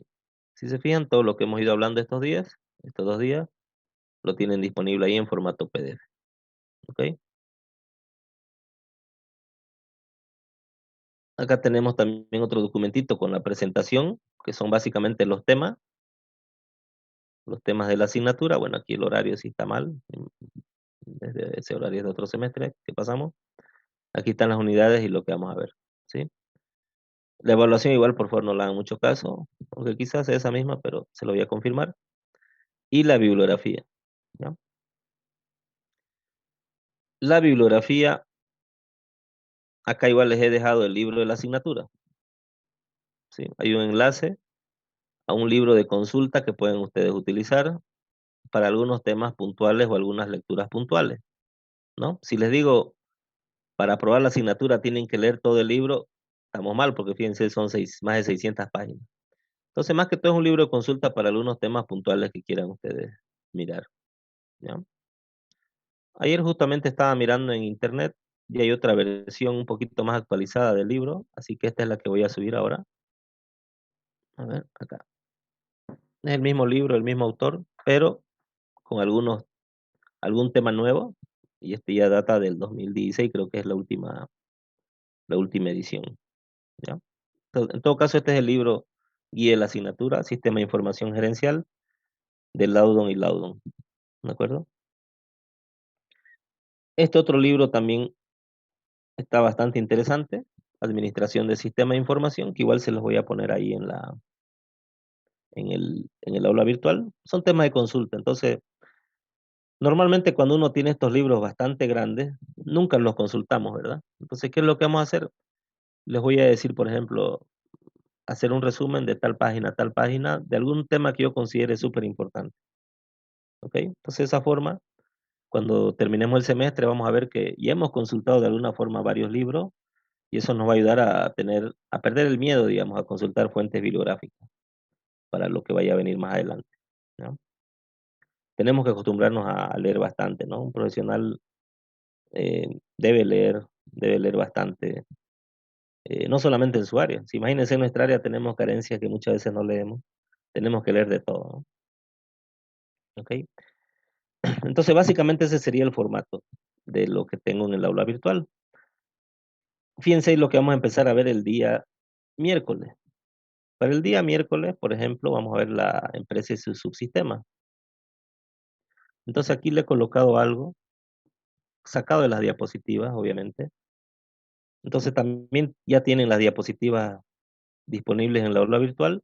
Si se fijan, todo lo que hemos ido hablando estos días, estos 2 días, lo tienen disponible ahí en formato PDF, ¿ok? Acá tenemos también otro documentito con la presentación, que son básicamente los temas de la asignatura. Bueno, aquí el horario sí está mal, desde ese horario de otro semestre que pasamos. Aquí están las unidades y lo que vamos a ver, ¿sí? La evaluación igual, por favor, no le hagan mucho caso, aunque quizás sea esa misma, pero se lo voy a confirmar. Y la bibliografía, ¿ya? La bibliografía, acá igual les he dejado el libro de la asignatura, ¿sí? Hay un enlace a un libro de consulta que pueden ustedes utilizar para algunos temas puntuales o algunas lecturas puntuales, ¿no? Si les digo, para aprobar la asignatura tienen que leer todo el libro, estamos mal, porque fíjense, son más de 600 páginas. Entonces, más que todo es un libro de consulta para algunos temas puntuales que quieran ustedes mirar, ¿ya? Ayer justamente estaba mirando en internet y hay otra versión un poquito más actualizada del libro, así que esta es la que voy a subir ahora. A ver, acá. Es el mismo libro, el mismo autor, pero con algún tema nuevo, y este ya data del 2016, creo que es la última edición, ¿ya? En todo caso, este es el libro guía de la asignatura, Sistema de Información Gerencial, de Loudon y Loudon, ¿de acuerdo? Este otro libro también está bastante interesante, Administración de Sistema de Información, que igual se los voy a poner ahí en el aula virtual. Son temas de consulta, entonces, normalmente cuando uno tiene estos libros bastante grandes, nunca los consultamos, ¿verdad? Entonces, ¿qué es lo que vamos a hacer? Les voy a decir, por ejemplo, hacer un resumen de tal página, de algún tema que yo considere súper importante, ¿ok? Entonces, de esa forma, cuando terminemos el semestre, vamos a ver que ya hemos consultado de alguna forma varios libros y eso nos va a ayudar a perder el miedo, digamos, a consultar fuentes bibliográficas para lo que vaya a venir más adelante, ¿no? Tenemos que acostumbrarnos a leer bastante, ¿no? Un profesional debe leer bastante, no solamente en su área. Si imagínense en nuestra área tenemos carencias que muchas veces no leemos, tenemos que leer de todo, ¿no? ¿Ok? Entonces, básicamente ese sería el formato de lo que tengo en el aula virtual. Fíjense lo que vamos a empezar a ver el día miércoles. Para el día miércoles, por ejemplo, vamos a ver la empresa y sus subsistemas. Entonces aquí le he colocado algo sacado de las diapositivas, obviamente. Entonces también ya tienen las diapositivas disponibles en la aula virtual.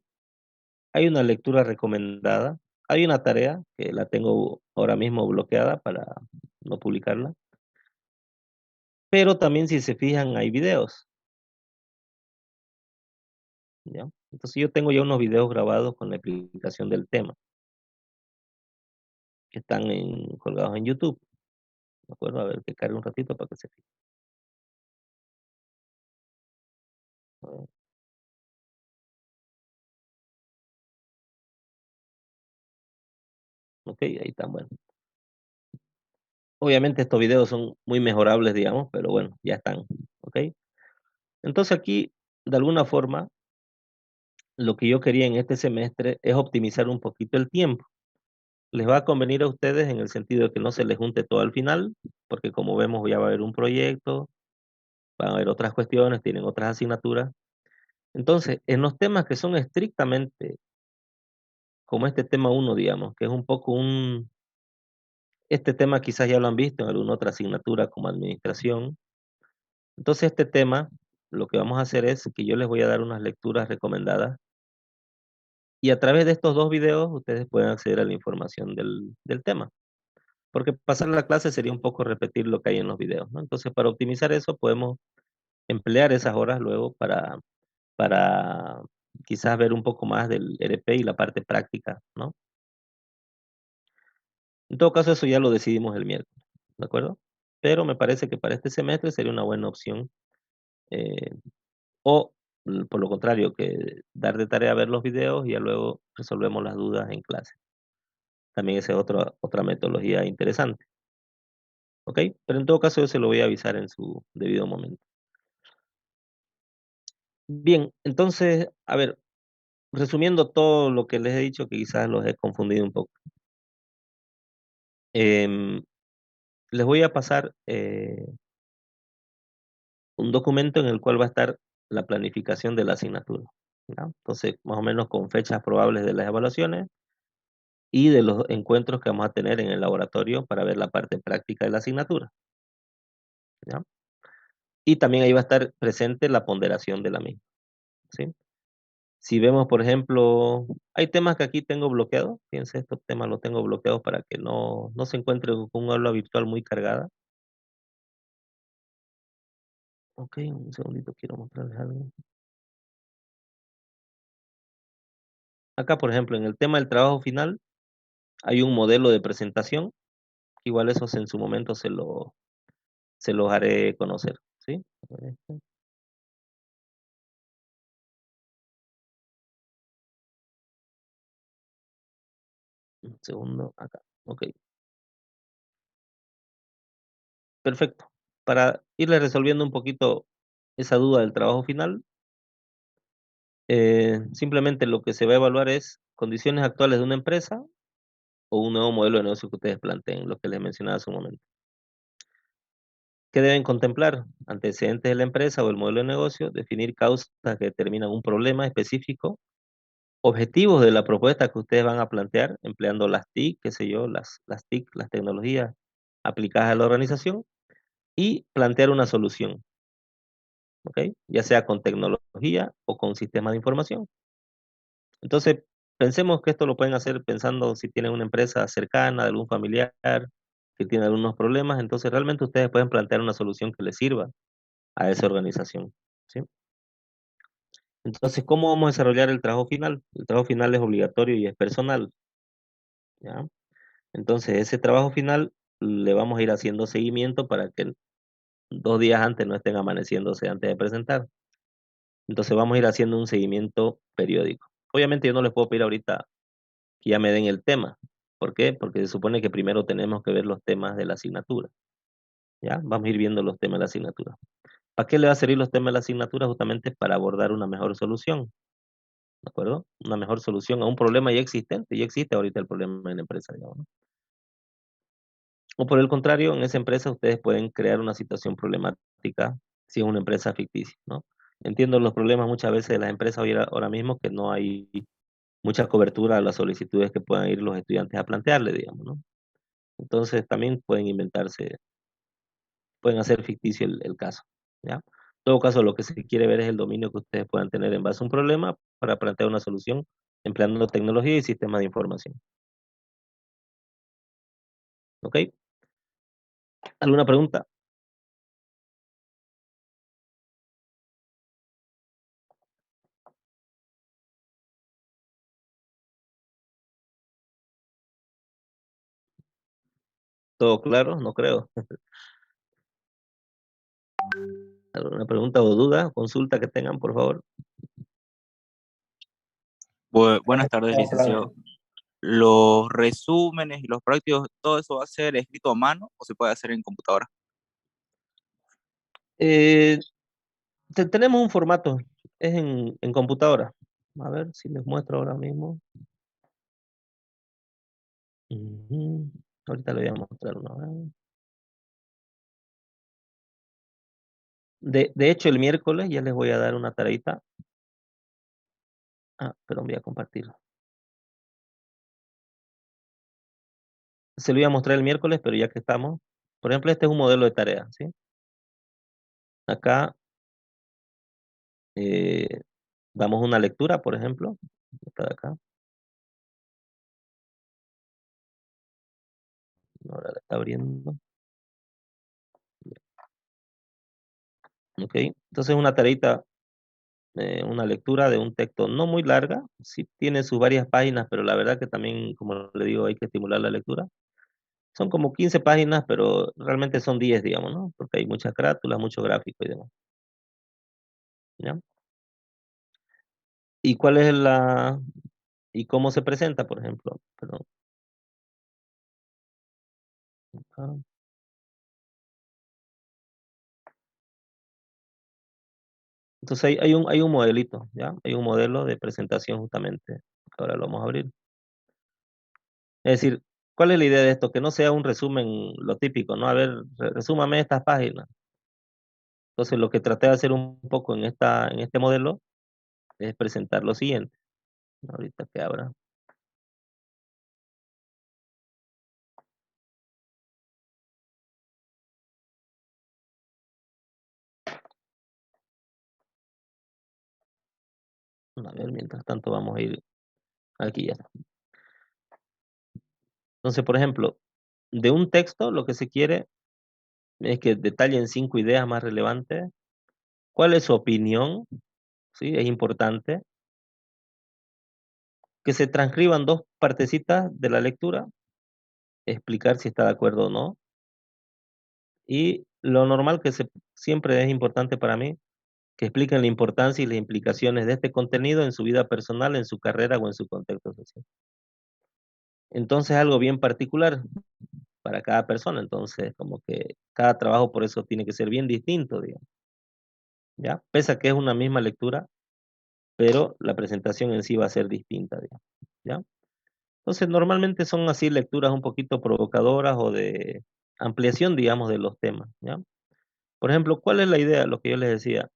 Hay una lectura recomendada. Hay una tarea que la tengo ahora mismo bloqueada para no publicarla. Pero también si se fijan hay videos, ¿ya? Entonces yo tengo ya unos videos grabados con la explicación del tema, que están colgados en YouTube. ¿De acuerdo? A ver que cargue un ratito para que se fijen. A ver, ok, ahí están, bueno. Obviamente estos videos son muy mejorables, digamos, pero bueno, ya están, ¿ok? Entonces aquí, de alguna forma, lo que yo quería en este semestre es optimizar un poquito el tiempo. les va a convenir a ustedes en el sentido de que no se les junte todo al final, porque como vemos ya va a haber un proyecto, van a haber otras cuestiones, tienen otras asignaturas. Entonces, en los temas que son estrictamente como este tema uno, digamos, que es un poco este tema quizás ya lo han visto en alguna otra asignatura como administración. Entonces, este tema, lo que vamos a hacer es que yo les voy a dar unas lecturas recomendadas y a través de estos dos videos ustedes pueden acceder a la información del tema. Porque pasar la clase sería un poco repetir lo que hay en los videos, ¿no? Entonces, para optimizar eso, podemos emplear esas horas luego para quizás ver un poco más del RP y la parte práctica, ¿no? En todo caso, eso ya lo decidimos el miércoles, ¿de acuerdo? Pero me parece que para este semestre sería una buena opción. eh, o, por lo contrario, que dar de tarea ver los videos y ya luego resolvemos las dudas en clase. También esa es otra metodología interesante, ¿ok? Pero en todo caso, yo se lo voy a avisar en su debido momento. Bien, entonces, a ver, resumiendo todo lo que les he dicho, que quizás los he confundido un poco. em, Les voy a pasar un documento en el cual va a estar la planificación de la asignatura, ¿ya? Entonces, más o menos con fechas probables de las evaluaciones y de los encuentros que vamos a tener en el laboratorio para ver la parte práctica de la asignatura, ¿ya? Y también ahí va a estar presente la ponderación de la misma, ¿sí? Si vemos, por ejemplo, hay temas que aquí tengo bloqueados. Fíjense, estos temas los tengo bloqueados para que no se encuentre con un aula virtual muy cargada. Ok, un segundito, quiero mostrarles algo. Acá, por ejemplo, en el tema del trabajo final, hay un modelo de presentación. Igual esos en su momento se los haré conocer, ¿sí? A ver, un segundo, acá. Ok, perfecto. Para irle resolviendo un poquito esa duda del trabajo final, simplemente lo que se va a evaluar es condiciones actuales de una empresa o un nuevo modelo de negocio que ustedes planteen, lo que les mencionaba hace un momento. ¿Qué deben contemplar? Antecedentes de la empresa o el modelo de negocio, definir causas que determinan un problema específico, objetivos de la propuesta que ustedes van a plantear, empleando las TIC, qué sé yo, las TIC, las tecnologías aplicadas a la organización, y plantear una solución, ¿ok? Ya sea con tecnología o con sistemas de información. Entonces, pensemos que esto lo pueden hacer pensando si tienen una empresa cercana, de algún familiar que tiene algunos problemas, entonces realmente ustedes pueden plantear una solución que les sirva a esa organización, ¿sí? Entonces, ¿cómo vamos a desarrollar el trabajo final? El trabajo final es obligatorio y es personal, ¿ya? Entonces, ese trabajo final le vamos a ir haciendo seguimiento para que 2 días antes no estén amaneciéndose antes de presentar. Entonces, vamos a ir haciendo un seguimiento periódico. Obviamente, yo no les puedo pedir ahorita que ya me den el tema. ¿Por qué? Porque se supone que primero tenemos que ver los temas de la asignatura, ¿ya? Vamos a ir viendo los temas de la asignatura. ¿Para qué le va a servir los temas de la asignatura? Justamente para abordar una mejor solución, ¿de acuerdo? Una mejor solución a un problema ya existente. Ya existe ahorita el problema en la empresa, digamos, ¿no? O por el contrario, en esa empresa ustedes pueden crear una situación problemática si es una empresa ficticia, ¿no? Entiendo los problemas muchas veces de las empresas hoy, ahora mismo, que no hay mucha cobertura a las solicitudes que puedan ir los estudiantes a plantearle, digamos, ¿no? Entonces también pueden inventarse, pueden hacer ficticio el caso, ¿ya? En todo caso, lo que se quiere ver es el dominio que ustedes puedan tener en base a un problema para plantear una solución empleando tecnología y sistemas de información. ¿Ok? ¿Alguna pregunta? ¿Todo claro? No creo. ¿Alguna pregunta o duda, consulta que tengan, por favor? Buenas tardes, licenciado. ¿Los resúmenes y los prácticos, todo eso va a ser escrito a mano o se puede hacer en computadora? Eh, Tenemos un formato, es en computadora. A ver si les muestro ahora mismo. Ahorita le voy a mostrar uno. De hecho, el miércoles ya les voy a dar una tareita. Perdón, voy a compartir. Se lo iba a mostrar el miércoles, pero ya que estamos. Por ejemplo, este es un modelo de tarea, ¿sí? Acá damos una lectura, por ejemplo. Esta de acá. Ahora la está abriendo. Ok, entonces una tareita, una lectura de un texto no muy larga. Sí tiene sus varias páginas, pero la verdad que también, como le digo, hay que estimular la lectura. Son como 15 páginas, pero realmente son 10, digamos, ¿no? Porque hay muchas carátulas, mucho gráfico y demás. ¿Ya? ¿Y cuál es y cómo se presenta, por ejemplo? Perdón. Acá. Entonces hay un modelito, ¿ya? Hay un modelo de presentación justamente. Ahora lo vamos a abrir. Es decir, ¿cuál es la idea de esto? Que no sea un resumen, lo típico, ¿no? A ver, resúmame estas páginas. Entonces lo que traté de hacer un poco en este modelo es presentar lo siguiente. Ahorita que abra. A ver, mientras tanto vamos a ir aquí ya. Entonces, por ejemplo, de un texto lo que se quiere es que detallen 5 ideas más relevantes. ¿Cuál es su opinión? ¿Sí? Es importante. Que se transcriban 2 partecitas de la lectura, explicar si está de acuerdo o no. Y lo normal siempre es importante para mí, que expliquen la importancia y las implicaciones de este contenido en su vida personal, en su carrera o en su contexto social. Entonces, algo bien particular para cada persona. Entonces, como que cada trabajo por eso tiene que ser bien distinto, digamos. ¿Ya? Pese a que es una misma lectura, pero la presentación en sí va a ser distinta, digamos. ¿Ya? Entonces, normalmente son así lecturas un poquito provocadoras o de ampliación, digamos, de los temas, ¿ya? Por ejemplo, ¿cuál es la idea? Lo que yo les decía,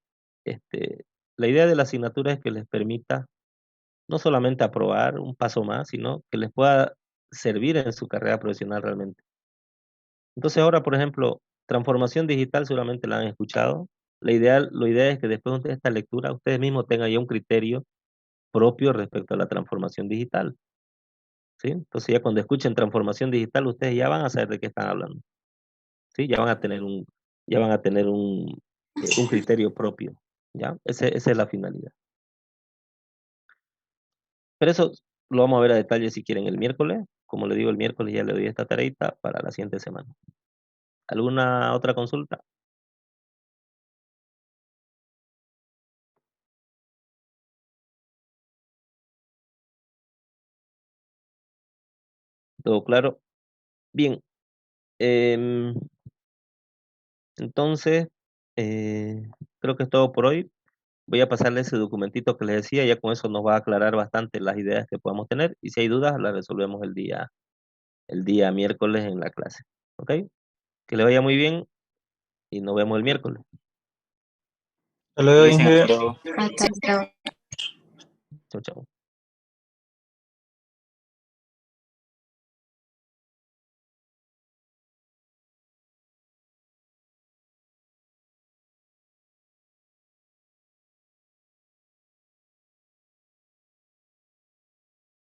la idea de la asignatura es que les permita no solamente aprobar un paso más, sino que les pueda servir en su carrera profesional realmente. Entonces ahora, por ejemplo, transformación digital seguramente la han escuchado. La idea es que después de esta lectura ustedes mismos tengan ya un criterio propio respecto a la transformación digital, ¿sí? Entonces ya cuando escuchen transformación digital, ustedes ya van a saber de qué están hablando, ¿sí? Ya van a tener un criterio propio, ¿ya? Esa es la finalidad. Pero eso lo vamos a ver a detalle si quieren el miércoles. Como le digo, el miércoles ya le doy esta tareita para la siguiente semana. ¿Alguna otra consulta? ¿Todo claro? Bien. Entonces, creo que es todo por hoy. Voy a pasarle ese documentito que les decía, ya con eso nos va a aclarar bastante las ideas que podamos tener y si hay dudas las resolvemos el día miércoles en la clase. ¿Ok? Que le vaya muy bien y nos vemos el miércoles. Hasta luego, Inge. Hasta luego. Chau, chau.